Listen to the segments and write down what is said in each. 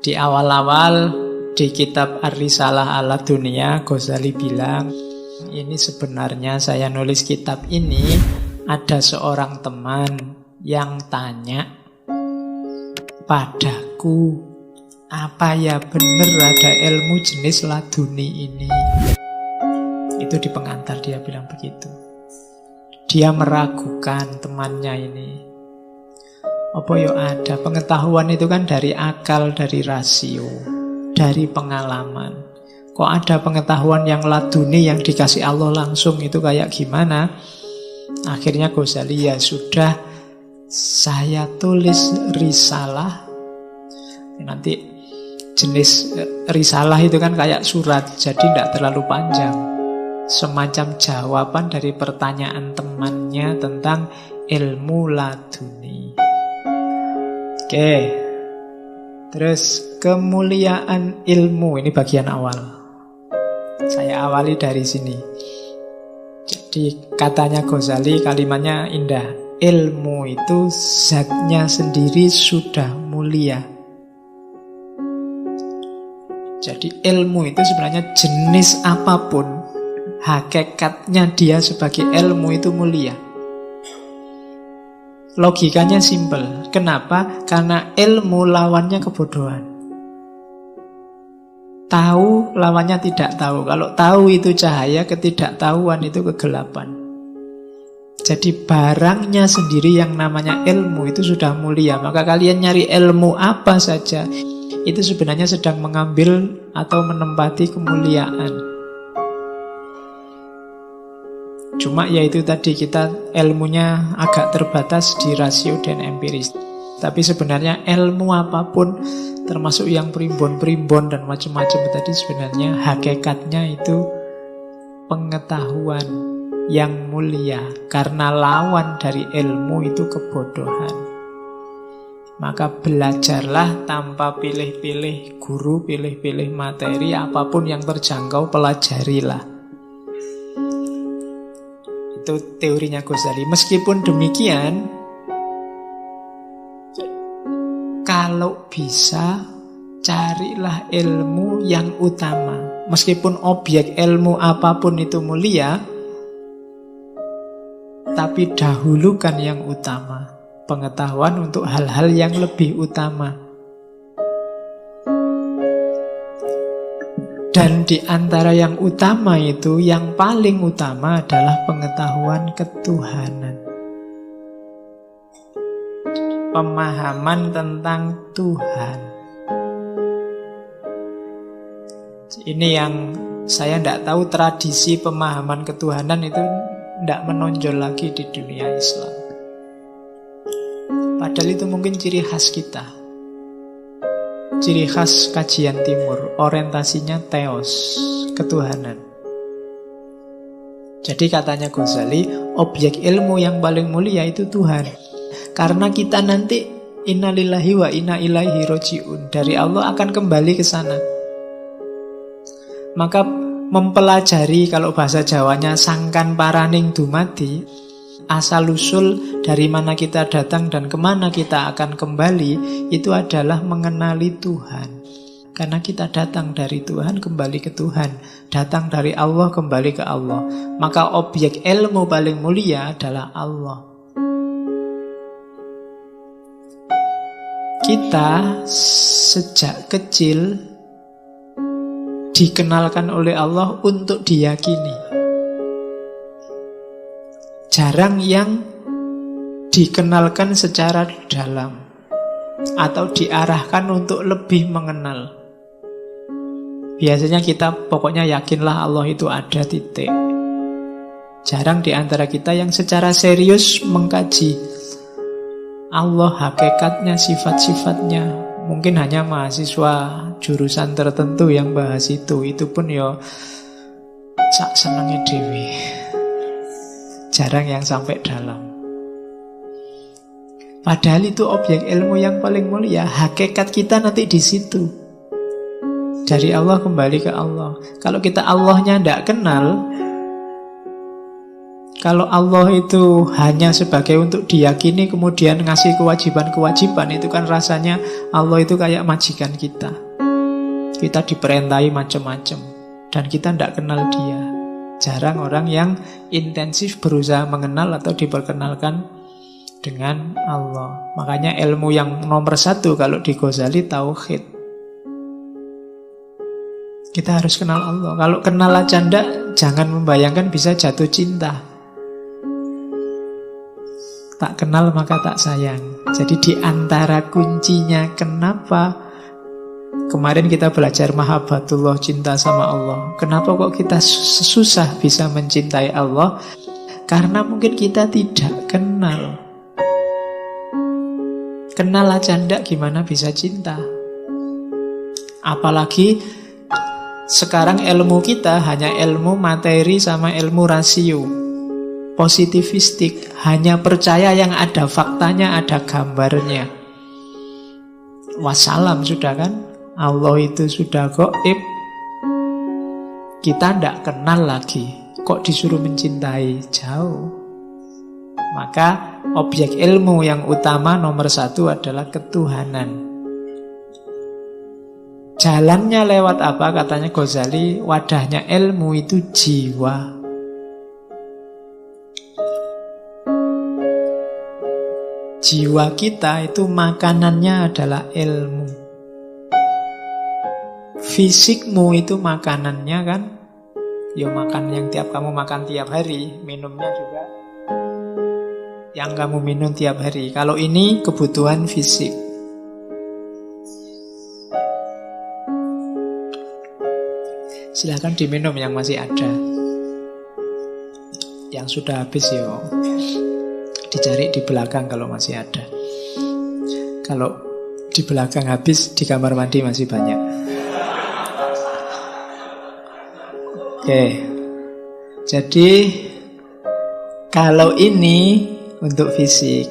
Di awal-awal di kitab Ar-Risalah ala Dunia, Ghazali bilang, ini sebenarnya saya nulis kitab ini, ada seorang teman yang tanya padaku, apa ya benar ada ilmu jenis laduni ini? Itu di pengantar dia bilang begitu. Dia meragukan temannya ini. Apa ya ada? Pengetahuan itu kan dari akal, dari rasio, dari pengalaman. Kok ada pengetahuan yang laduni, yang dikasih Allah langsung, itu kayak gimana? Akhirnya Ghazali, ya sudah, saya tulis risalah. Nanti jenis risalah itu kan kayak surat, jadi tidak terlalu panjang. Semacam jawaban dari pertanyaan temannya tentang ilmu laduni. Oke, terus kemuliaan ilmu, ini bagian awal. Saya awali dari sini. Jadi katanya Ghazali, kalimatnya indah. Ilmu itu zatnya sendiri sudah mulia. Jadi ilmu itu sebenarnya jenis apapun, hakikatnya dia sebagai ilmu itu mulia. Logikanya simpel. Kenapa? Karena ilmu lawannya kebodohan. Tahu lawannya tidak tahu. Kalau tahu itu cahaya, ketidaktahuan itu kegelapan. Jadi barangnya sendiri yang namanya ilmu itu sudah mulia. Maka kalian nyari ilmu apa saja, itu sebenarnya sedang mengambil atau menempati kemuliaan. Cuma yaitu tadi, kita ilmunya agak terbatas di rasio dan empiris. Tapi sebenarnya ilmu apapun, termasuk yang primbon-primbon dan macam-macam tadi, sebenarnya hakikatnya itu pengetahuan yang mulia. Karena lawan dari ilmu itu kebodohan. Maka belajarlah tanpa pilih-pilih guru, pilih-pilih materi, apapun yang terjangkau pelajarilah. Itu teorinya Ghazali. Meskipun demikian, kalau bisa carilah ilmu yang utama. Meskipun objek ilmu apapun itu mulia, tapi dahulukan yang utama. Pengetahuan untuk hal-hal yang lebih utama. Dan di antara yang utama itu, yang paling utama adalah pengetahuan ketuhanan. Pemahaman tentang Tuhan. Ini yang saya tidak tahu, tradisi pemahaman ketuhanan itu tidak menonjol lagi di dunia Islam. Padahal itu mungkin ciri khas kita. Ciri khas kajian timur, orientasinya teos, ketuhanan. Jadi katanya Ghazali, objek ilmu yang paling mulia itu Tuhan. Karena kita nanti innalillahi wa inna ilaihi roji'un, dari Allah akan kembali ke sana. Maka mempelajari, kalau bahasa Jawanya sangkan paraning dumadi, asal-usul dari mana kita datang dan kemana kita akan kembali, itu adalah mengenali Tuhan. Karena kita datang dari Tuhan, kembali ke Tuhan. Datang dari Allah, kembali ke Allah. Maka objek ilmu paling mulia adalah Allah. Kita sejak kecil dikenalkan oleh Allah untuk diyakini. Jarang yang dikenalkan secara dalam atau diarahkan untuk lebih mengenal. Biasanya kita pokoknya yakinlah Allah itu ada, titik. Jarang di antara kita yang secara serius mengkaji Allah, hakikatnya, sifat-sifatnya. Mungkin hanya mahasiswa jurusan tertentu yang bahas itu pun ya sak senenge dhewe. Jarang yang sampai dalam. Padahal itu objek ilmu yang paling mulia. Hakikat kita nanti di situ. Dari Allah kembali ke Allah. Kalau kita Allahnya tidak kenal, Kalau Allah itu hanya sebagai untuk diyakini kemudian ngasih kewajiban-kewajiban, itu kan rasanya Allah itu kayak majikan kita. Kita diperintahi macam-macam dan kita tidak kenal dia. Jarang orang yang intensif berusaha mengenal atau diperkenalkan dengan Allah. Makanya ilmu yang nomor satu kalau di Ghazali tauhid. Kita harus kenal Allah. Kalau kenal aja ndak, jangan membayangkan bisa jatuh cinta. Tak kenal maka tak sayang. Jadi di antara kuncinya kenapa kemarin kita belajar mahabbatullah, cinta sama Allah. Kenapa kok kita susah bisa mencintai Allah? Karena mungkin kita tidak kenal. Kenal aja ndak gimana bisa cinta. Apalagi sekarang ilmu kita hanya ilmu materi sama ilmu rasio. Positivistik, hanya percaya yang ada faktanya, ada gambarnya. Wassalam sudah kan? Allah itu sudah gaib. Kita tidak kenal lagi. Kok disuruh mencintai? Jauh. Maka objek ilmu yang utama nomor satu adalah ketuhanan. Jalannya lewat apa? Katanya Ghazali, wadahnya ilmu itu jiwa. Jiwa kita itu makanannya adalah ilmu. Fisikmu itu makanannya kan, ya makan yang kamu makan tiap hari, minumnya juga yang kamu minum tiap hari. Kalau ini kebutuhan fisik. Silahkan diminum yang masih ada. Yang sudah habis ya dicari di belakang kalau masih ada. Kalau di belakang habis, di kamar mandi masih banyak. Oke. Jadi kalau ini untuk fisik,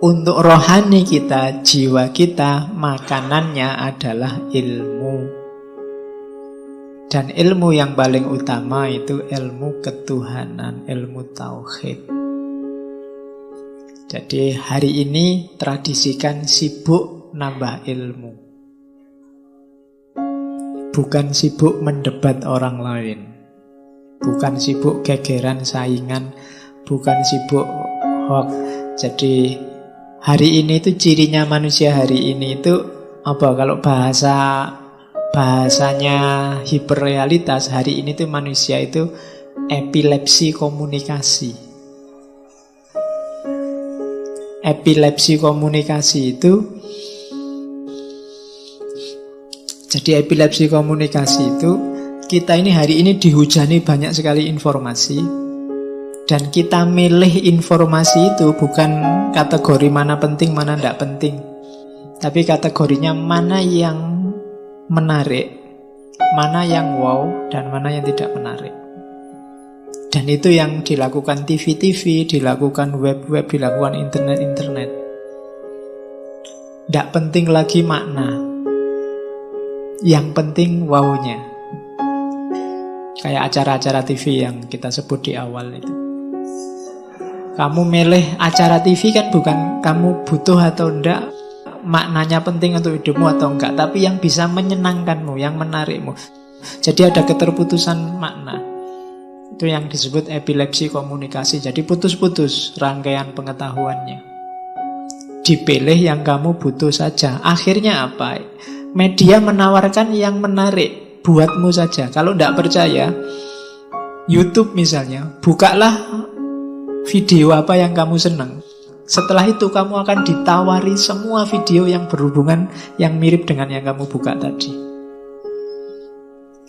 untuk rohani kita, jiwa kita, makanannya adalah ilmu. Dan ilmu yang paling utama itu ilmu ketuhanan, ilmu tauhid. Jadi hari ini tradisikan sibuk nambah ilmu. Bukan sibuk mendebat orang lain. Bukan sibuk gegeran saingan. Bukan sibuk hoax. Jadi hari ini itu cirinya manusia hari ini itu apa? Kalau bahasanya hiperrealitas, hari ini tuh manusia itu epilepsi komunikasi. Epilepsi komunikasi itu, jadi epilepsi komunikasi itu, kita ini hari ini dihujani banyak sekali informasi, dan kita milih informasi itu bukan kategori mana penting, mana tidak penting, tapi kategorinya mana yang menarik, mana yang wow, dan mana yang tidak menarik. Dan itu yang dilakukan TV-TV, dilakukan web-web, dilakukan internet-internet. Tidak penting lagi makna. Yang penting wow-nya. Kayak acara-acara TV yang kita sebut di awal itu. Kamu milih acara TV kan bukan kamu butuh atau enggak, maknanya penting untuk hidupmu atau enggak, tapi yang bisa menyenangkanmu, yang menarikmu. Jadi ada keterputusan makna. Itu yang disebut epilepsi komunikasi. Jadi putus-putus rangkaian pengetahuannya. Dipilih yang kamu butuh saja. Akhirnya apa? Media menawarkan yang menarik buatmu saja. Kalau tidak percaya, YouTube misalnya, bukalah video apa yang kamu senang. Setelah itu kamu akan ditawari semua video yang berhubungan, yang mirip dengan yang kamu buka tadi.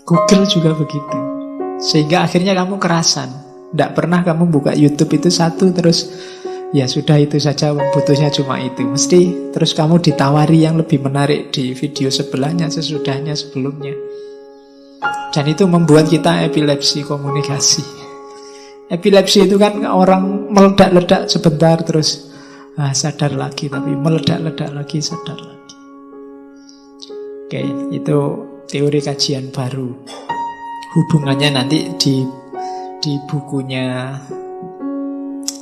Google juga begitu. Sehingga akhirnya kamu kerasan. Tidak pernah kamu buka YouTube itu satu terus ya sudah itu saja, butuhnya cuma itu. Mesti terus kamu ditawari yang lebih menarik di video sebelahnya, sesudahnya, sebelumnya. Dan itu membuat kita epilepsi komunikasi. Epilepsi itu kan orang meledak-ledak sebentar terus sadar lagi, tapi meledak-ledak lagi, sadar lagi. Oke, itu teori kajian baru. Hubungannya nanti di bukunya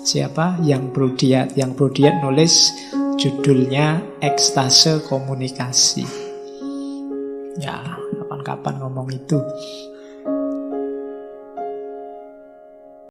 siapa? Yang Brodiat. Yang Brodiat nulis judulnya Ekstase Komunikasi. Ya, kapan-kapan ngomong itu.